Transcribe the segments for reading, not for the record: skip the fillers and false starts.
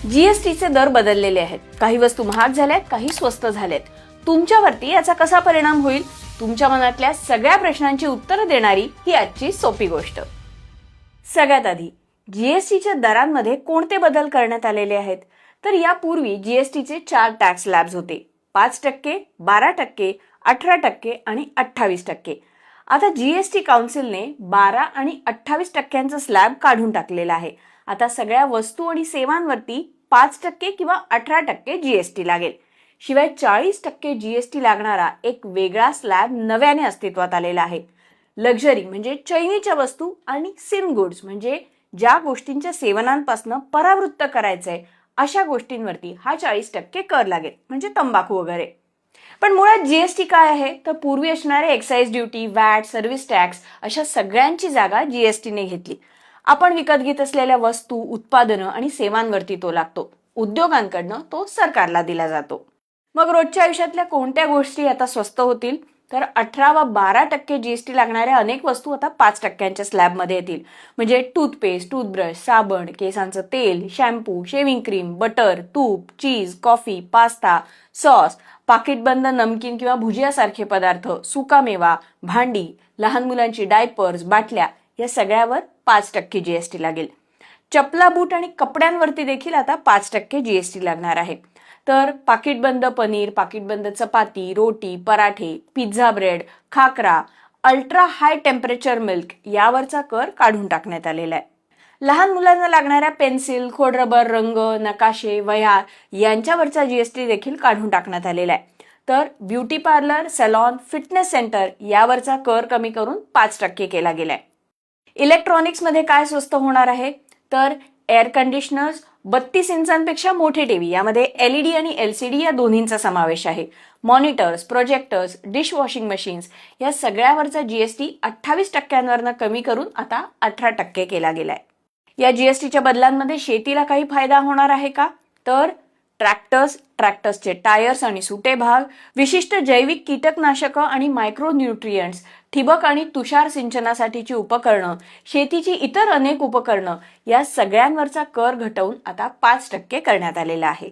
जीएसटीचे दर बदललेले आहेत. काही वस्तू महाग झाल्यात, काही स्वस्त झाल्यात. तुमच्यावरती याचा कसा परिणाम होईल? तुमच्या मनातल्या सगळ्या प्रश्नांची उत्तरं देणारी ही आजची सोपी गोष्ट. सगळ्यात आधी जीएसटीच्या दरांमध्ये कोणते बदल करण्यात आलेले आहेत? तर यापूर्वी जीएसटीचे 4 टॅक्स स्लॅब्स होते. 5%, 12%, 18% आणि 28%. आता जीएसटी काउन्सिलने 12 आणि 28% स्लॅब काढून टाकलेला आहे. आता सगळ्या वस्तू आणि सेवांवरती 5% किंवा 18% जीएसटी लागेल. शिवाय 40% जीएसटी लागणारा एक वेगळा स्लॅब नव्याने अस्तित्वात आलेला आहे. लक्झरी म्हणजे चैनीच्या वस्तू आणि सिन गुड्स म्हणजे ज्या गोष्टींच्या सेवनांपासून परावृत्त करायचंय अशा गोष्टींवरती हा 40% कर लागेल, म्हणजे तंबाखू वगैरे. पण मुळात जीएसटी काय आहे? तर पूर्वी असणारे excise duty, watt, service tax अशा सगळ्यांची जागा जीएसटीने घेतली. आपण विकत घेत असलेल्या वस्तू, उत्पादनं आणि सेवांवरती तो लागतो. उद्योगांकडनं तो सरकारला दिला जातो. मग रोजच्या आयुष्यातल्या कोणत्या गोष्टी आता स्वस्त होतील? तर 18 व 12% जीएसटी लागणाऱ्या अनेक वस्तू आता 5%च्या स्लॅबमध्ये येतील. म्हणजे टूथपेस्ट, टूथब्रश, साबण, केसांचं तेल, शॅम्पू, शेव्हिंग क्रीम, बटर, तूप, चीज, कॉफी, पास्ता, सॉस, पाकिटबंद नमकीन किंवा भुजियासारखे पदार्थ, सुकामेवा, भांडी, लहान मुलांची डायपर्स, बाटल्या या सगळ्यावर 5% जीएसटी लागेल. चपला, बूट आणि कपड्यांवरती देखील आता 5% जीएसटी लागणार आहे. तर पाकिटबंद पनीर, पाकिटबंद चपाती, रोटी, पराठे, पिझ्झा ब्रेड, खाकरा, अल्ट्रा हाय टेम्परेचर मिल्क यावरचा कर काढून टाकण्यात आलेला आहे. लहान मुलांना लागणाऱ्या पेन्सिल, खोडरबर, रंग, नकाशे, वह्या यांच्यावरचा जीएसटी देखील काढून टाकण्यात आलेला आहे. तर ब्युटी पार्लर, सॅलॉन, फिटनेस सेंटर यावरचा कर कमी करून 5% केला गेलाय. इलेक्ट्रॉनिक्समध्ये काय स्वस्त होणार आहे? तर एअर कंडिशनर्स, 32 इंचांपेक्षा मोठे टीव्ही यामध्ये एलईडी आणि एलसीडी या दोन्हींचा समावेश आहे. Monitors, projectors, dish washing machines या सगळ्यावरचा जीएसटी 28%वरनं कमी करून आता 18% केला गेलाय. या जीएसटीच्या बदलांमध्ये शेतीला काही फायदा होणार आहे का? तर ट्रॅक्टर्सचे टायर्स आणि सुटे भाग, विशिष्ट जैविक कीटकनाशकं आणि मायक्रोन्यूट्रियंट्स, ठिबक आणि तुषार सिंचनासाठीची उपकरणं, शेतीची इतर अनेक उपकरणं या सगळ्यांवरचा कर घटवून आता 5% करण्यात आलेला आहे.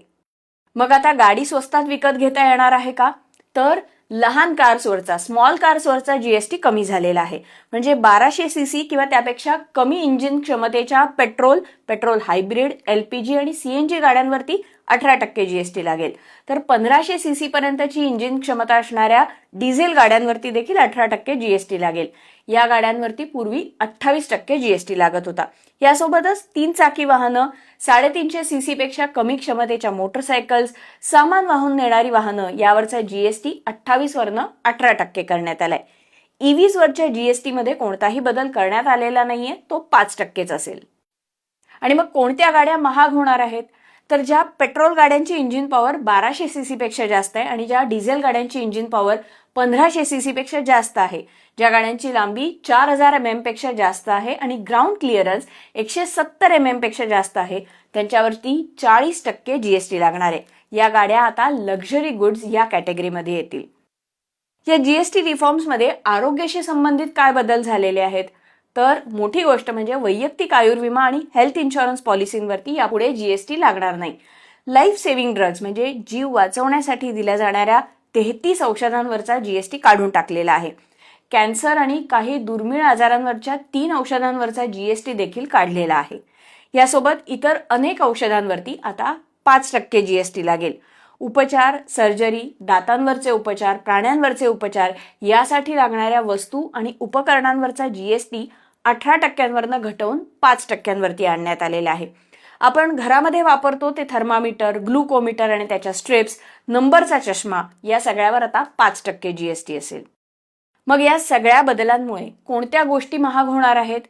मग आता गाडी स्वस्तात विकत घेता येणार आहे का? तर लहान कार्सवरचा, स्मॉल कार्सवरचा जीएसटी कमी झालेला आहे. म्हणजे 1200 सीसी किंवा त्यापेक्षा कमी इंजिन क्षमतेच्या पेट्रोल हायब्रिड, एलपीजी आणि सीएनजी गाड्यांवरती 18% जीएसटी लागेल. तर 1500 सीसी पर्यंतची इंजिन क्षमता असणाऱ्या डिझेल गाड्यांवरती देखील 18% जीएसटी लागेल. या गाड्यांवरती पूर्वी 28% जीएसटी लागत होता. यासोबतच 3 चाकी वाहनं, 350 सीसी पेक्षा कमी क्षमतेच्या मोटरसायकल्स, सामान वाहून नेणारी वाहनं यावरचा जीएसटी 28 वरनं 18% करण्यात आलाय. ईव्हीज वरच्या जीएसटी मध्ये कोणताही बदल करण्यात आलेला नाहीये, तो 5%च असेल. आणि मग कोणत्या गाड्या महाग होणार आहेत? तर ज्या पेट्रोल गाड्यांची इंजिन पॉवर 1200 सीसी पेक्षा जास्त आहे आणि ज्या डिझेल गाड्यांची इंजिन पॉवर 1500 सीसी पेक्षा जास्त आहे, ज्या गाड्यांची लांबी 4000 mm पेक्षा जास्त आहे आणि ग्राउंड क्लिअरन्स 170 mm पेक्षा जास्त आहे, त्यांच्यावरती 40% जीएसटी लागणार आहे. या गाड्या आता लक्झरी गुड्स या कॅटेगरीमध्ये येतील. या जीएसटी रिफॉर्म्समध्ये आरोग्याशी संबंधित काय बदल झालेले आहेत? तर मोठी गोष्ट म्हणजे वैयक्तिक आयुर्विमा आणि हेल्थ इन्शुरन्स पॉलिसींवरती यापुढे जीएसटी लागणार नाही. लाईफ सेव्हिंग ड्रग्ज म्हणजे जीव वाचवण्यासाठी दिल्या जाणाऱ्या 33 औषधांवरचा जीएसटी काढून टाकलेला आहे. कॅन्सर आणि काही दुर्मिळ आजारांवरच्या 3 औषधांवरचा जीएसटी देखील काढलेला आहे. यासोबत इतर अनेक औषधांवरती आता 5% जीएसटी लागेल. उपचार, सर्जरी, दातांवरचे उपचार, प्राण्यांवरचे उपचार यासाठी लागणाऱ्या वस्तू आणि उपकरणांवरचा जीएसटी 18%वरनं घटवून 5%वरती आणण्यात आलेला आहे. आपण घरामध्ये वापरतो ते थर्मामीटर, ग्लुकोमीटर आणि त्याच्या स्ट्रिप्स, नंबरचा चष्मा या सगळ्यावर आता 5% जीएसटी असेल. मग या सगळ्या बदलांमुळे कोणत्या गोष्टी महाग होणार आहेत?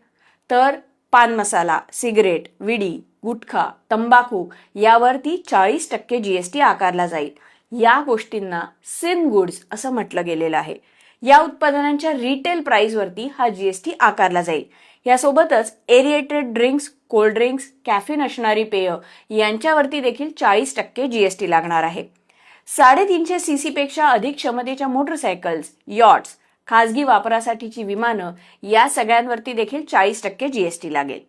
तर पान मसाला, सिगरेट, विडी, गुटखा, तंबाखू यावरती 40% जीएसटी आकारला जाईल. या गोष्टींना सिन गुड्स असं म्हटलं गेलेलं आहे. या उत्पादनांच्या रिटेल प्राइसवरती हा जीएसटी आकारला जाईल. यासोबतच aerated drinks, cold drinks, caffeine असणारी पेय यांच्यावरती देखील 40% जीएसटी लागणार आहे. 350 सीसी पेक्षा अधिक क्षमतेच्या मोटरसायकल्स, यॉट्स, खासगी वापरासाठीची विमानं या सगळ्यांवरती देखील 40% जीएसटी लागेल.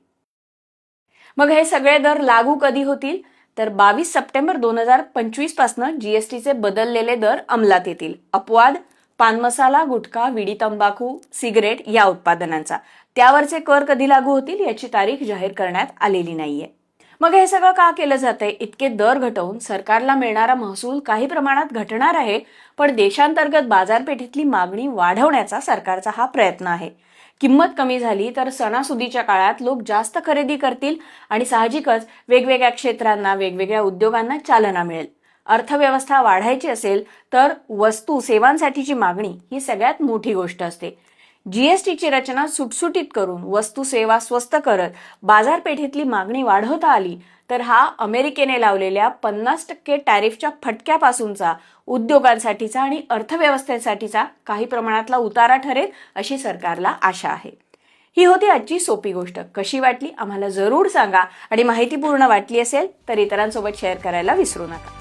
मग हे सगळे दर लागू कधी होतील? तर 22 सप्टेंबर 2025 पासून जीएसटीचे बदललेले दर अंमलात येतील. अपवाद पान मसाला, गुटखा, विडी तंबाखू, सिगरेट या उत्पादनांचा. त्यावरचे कर कधी लागू होतील याची तारीख जाहीर करण्यात आलेली नाहीये. मग हे सगळं का केलं जातंय? इतके दर घटवून सरकारला मिळणारा महसूल काही प्रमाणात घटणार आहे, पण देशांतर्गत बाजारपेठेतली मागणी वाढवण्याचा सरकारचा हा प्रयत्न आहे. किंमत कमी झाली तर सणासुदीच्या काळात लोक जास्त खरेदी करतील आणि साहजिकच वेगवेगळ्या क्षेत्रांना, वेगवेगळ्या उद्योगांना चालना मिळेल. अर्थव्यवस्था वाढायची असेल तर वस्तू सेवांसाठीची मागणी ही सगळ्यात मोठी गोष्ट असते. जीएसटीची रचना सुटसुटीत करून वस्तू सेवा स्वस्त करत बाजारपेठेतली मागणी वाढवता आली तर हा अमेरिकेने लावलेल्या 50% टॅरिफच्या फटक्यापासूनचा उद्योगांसाठीचा आणि अर्थव्यवस्थेसाठीचा काही प्रमाणातला उतारा ठरेल अशी सरकारला आशा आहे. ही होती आजची सोपी गोष्ट. कशी वाटली आम्हाला जरूर सांगा आणि माहितीपूर्ण वाटली असेल तर इतरांसोबत शेअर करायला विसरू नका.